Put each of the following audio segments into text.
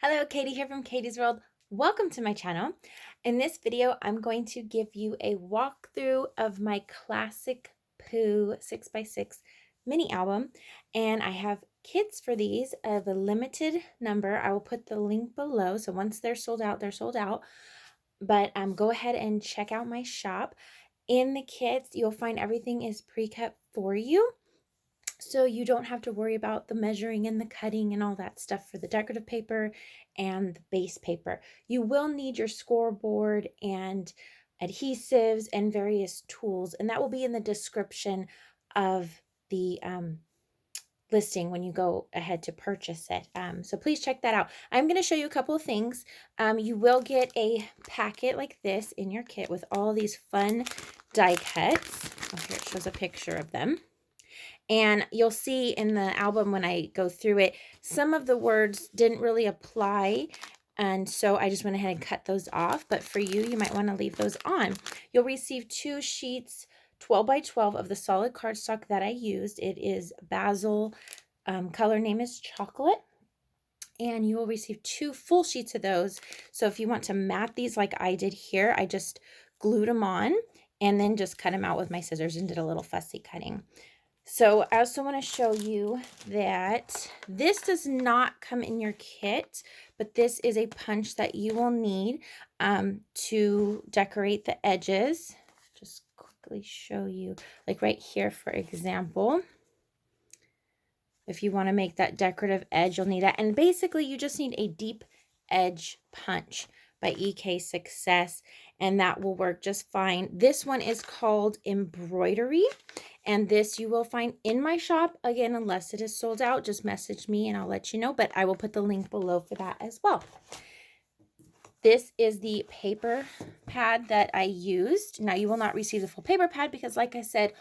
Hello, Katie here from Katie's World. Welcome to my channel. In this video, I'm going to give you a walkthrough of my classic Pooh 6x6 mini album. And I have kits for these of a limited number. I will put the link below. So once they're sold out, they're sold out. But go ahead and check out my shop. In the kits, you'll find everything is pre-cut for you. So you don't have to worry about the measuring and the cutting and all that stuff for the decorative paper and the base paper. You will need your scoreboard and adhesives and various tools, and that will be in the description of the listing when you go ahead to purchase it. So please check that out. I'm going to show you a couple of things. You will get a packet like this in your kit with all these fun die cuts. Oh, here it shows a picture of them. And you'll see in the album when I go through it, some of the words didn't really apply. And so I just went ahead and cut those off. But for you, you might want to leave those on. You'll receive 2 sheets, 12 by 12 of the solid cardstock that I used. It is Basil. Color name is Chocolate. And you will receive 2 full sheets of those. So if you want to mat these like I did here, I just glued them on and then just cut them out with my scissors and did a little fussy cutting. So I also want to show you that this does not come in your kit, but this is a punch that you will need to decorate the edges. Just quickly show you, like right here, for example. If you want to make that decorative edge, you'll need it. And basically, you just need a deep edge punch by EK Success, and that will work just fine. This one is called Embroidery, and this you will find in my shop. Again, unless it is sold out, just message me and I'll let you know, but I will put the link below for that as well. This is the paper pad that I used. Now, you will not receive the full paper pad because, like I said,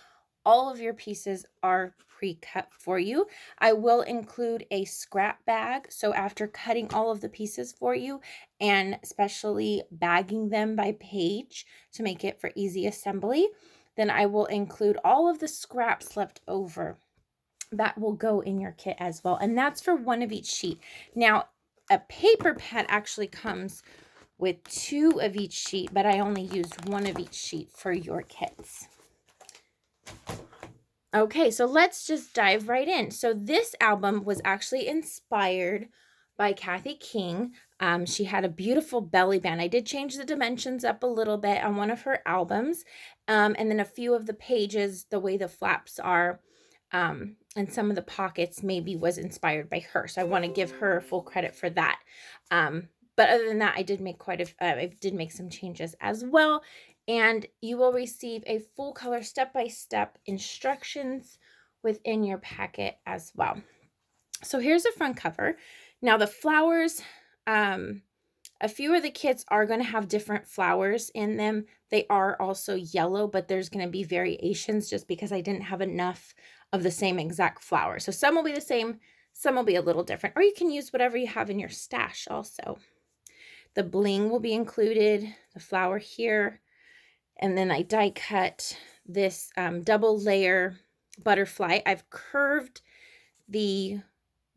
all of your pieces are pre-cut for you. I will include a scrap bag. So after cutting all of the pieces for you and especially bagging them by page to make it for easy assembly, then I will include all of the scraps left over. That will go in your kit as well. And that's for 1 of each sheet. Now, a paper pad actually comes with 2 of each sheet, but I only used 1 of each sheet for your kits. Okay, so let's just dive right in. So this album was actually inspired by Kathy King. She had a beautiful belly band. I did change the dimensions up a little bit on one of her albums. And then a few of the pages, the way the flaps are, and some of the pockets maybe was inspired by her. So I want to give her full credit for that. But other than that, I did make I did make some changes as well. And you will receive a full color step-by-step instructions within your packet as well. So here's the front cover. Now the flowers, a few of the kits are going to have different flowers in them. They are also yellow, but there's going to be variations just because I didn't have enough of the same exact flower. So some will be the same, some will be a little different, or you can use whatever you have in your stash also. The bling will be included, the flower here. And then I die cut this double layer butterfly. I've curved the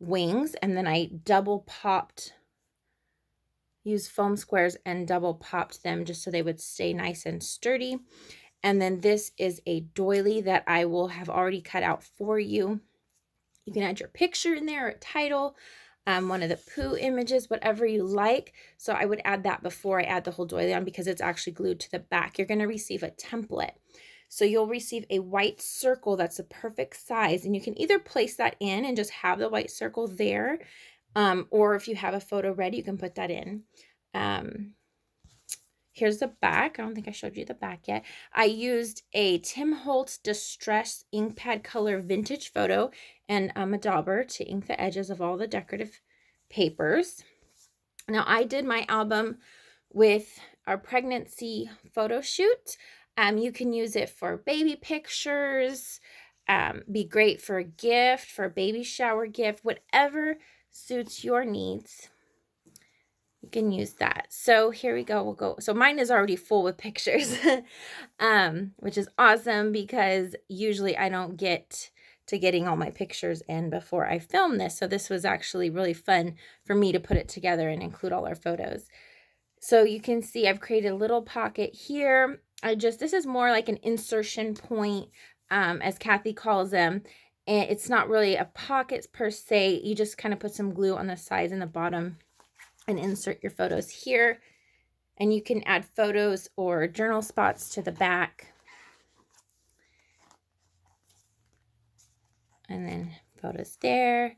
wings and then I double popped, used foam squares and double popped them just so they would stay nice and sturdy. And then this is a doily that I will have already cut out for you. You can add your picture in there, or a title, one of the Pooh images, whatever you like. So I would add that before I add the whole doily on because it's actually glued to the back. You're going to receive a template. So you'll receive a white circle that's a perfect size, and you can either place that in and just have the white circle there, or if you have a photo ready, you can put that in. Here's the back. I don't think I showed you the back yet. I used a Tim Holtz Distress ink pad color vintage photo and a dauber to ink the edges of all the decorative papers. Now, I did my album with our pregnancy photo shoot. You can use it for baby pictures, be great for a gift, for a baby shower gift, whatever suits your needs. You can use that. So here we go. We'll go. So mine is already full with pictures, which is awesome because usually I don't get to getting all my pictures in before I filmed this. So this was actually really fun for me to put it together and include all our photos. So you can see I've created a little pocket here. This is more like an insertion point, as Kathy calls them. And it's not really a pocket per se. You just kind of put some glue on the sides and the bottom and insert your photos here. And you can add photos or journal spots to the back. And then photos there.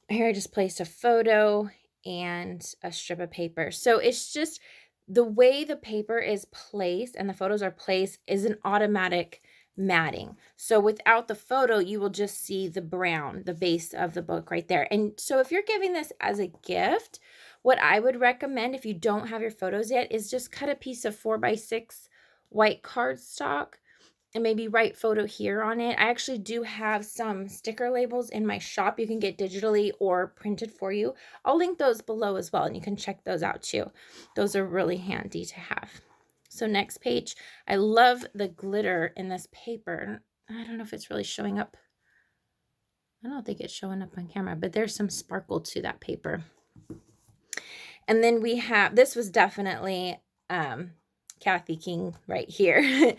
Here I just placed a photo and a strip of paper. So it's just the way the paper is placed and the photos are placed is an automatic matting. So without the photo, you will just see the brown, the base of the book right there. And so if you're giving this as a gift, what I would recommend if you don't have your photos yet is just cut a piece of 4x6 white cardstock and maybe write photo here on it. I actually do have some sticker labels in my shop you can get digitally or printed for you. I'll link those below as well, and you can check those out too. Those are really handy to have. So next page, I love the glitter in this paper. I don't know if it's really showing up. I don't think it's showing up on camera, but there's some sparkle to that paper. And then we have, this was definitely Kathy King right here.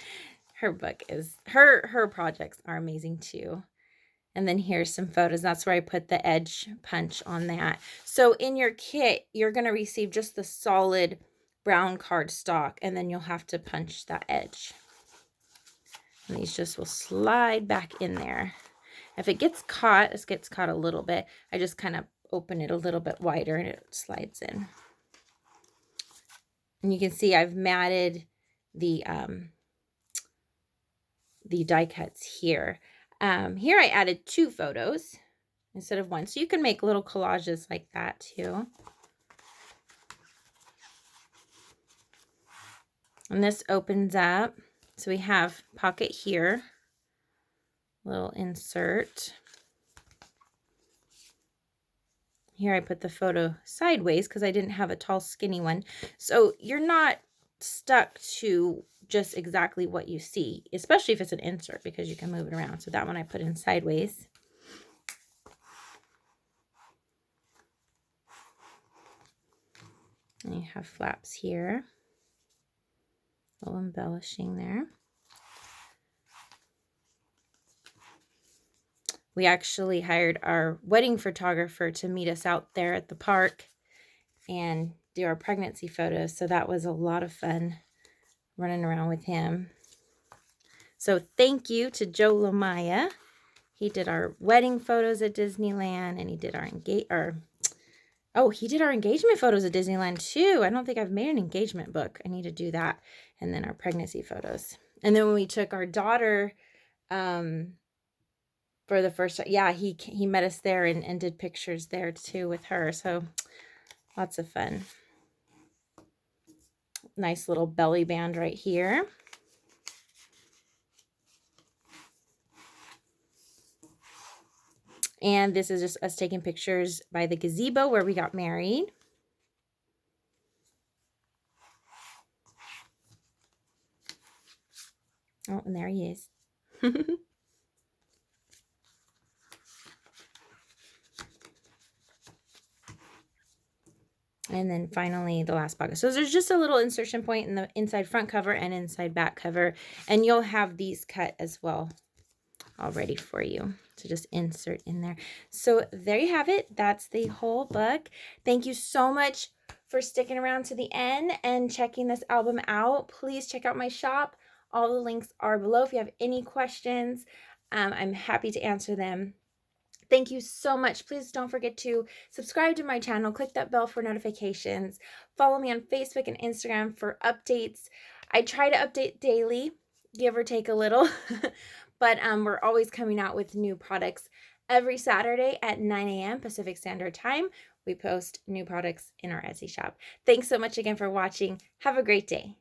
Her book is, her projects are amazing too. And then here's some photos. That's where I put the edge punch on that. So in your kit, you're going to receive just the solid brown cardstock, and then you'll have to punch that edge. And these just will slide back in there. If it gets caught, this gets caught a little bit, I just kind of open it a little bit wider and it slides in. And you can see I've matted the die cuts here. Here I added 2 photos instead of 1. So you can make little collages like that too. And this opens up. So we have pocket here, little insert. Here I put the photo sideways because I didn't have a tall, skinny one. So you're not stuck to just exactly what you see, especially if it's an insert, because you can move it around. So that one I put in sideways. And you have flaps here. A little embellishing there. We actually hired our wedding photographer to meet us out there at the park and do our pregnancy photos. So that was a lot of fun running around with him. So thank you to Joe Lamaya. He did our wedding photos at Disneyland, and he did our he did our engagement photos at Disneyland too. I don't think I've made an engagement book. I need to do that. And then our pregnancy photos. And then when we took our daughter for the first time, yeah, he met us there and did pictures there too with her. So lots of fun. Nice little belly band right here. And this is just us taking pictures by the gazebo where we got married. Oh, and there he is. And then finally the last pocket. So there's just a little insertion point in the inside front cover and inside back cover. And you'll have these cut as well all ready for you to just insert in there. So there you have it. That's the whole book. Thank you so much for sticking around to the end and checking this album out. Please check out my shop. All the links are below. If you have any questions, I'm happy to answer them. Thank you so much. Please don't forget to subscribe to my channel. Click that bell for notifications. Follow me on Facebook and Instagram for updates. I try to update daily, give or take a little, but we're always coming out with new products. Every Saturday at 9 a.m. Pacific Standard Time, we post new products in our Etsy shop. Thanks so much again for watching. Have a great day.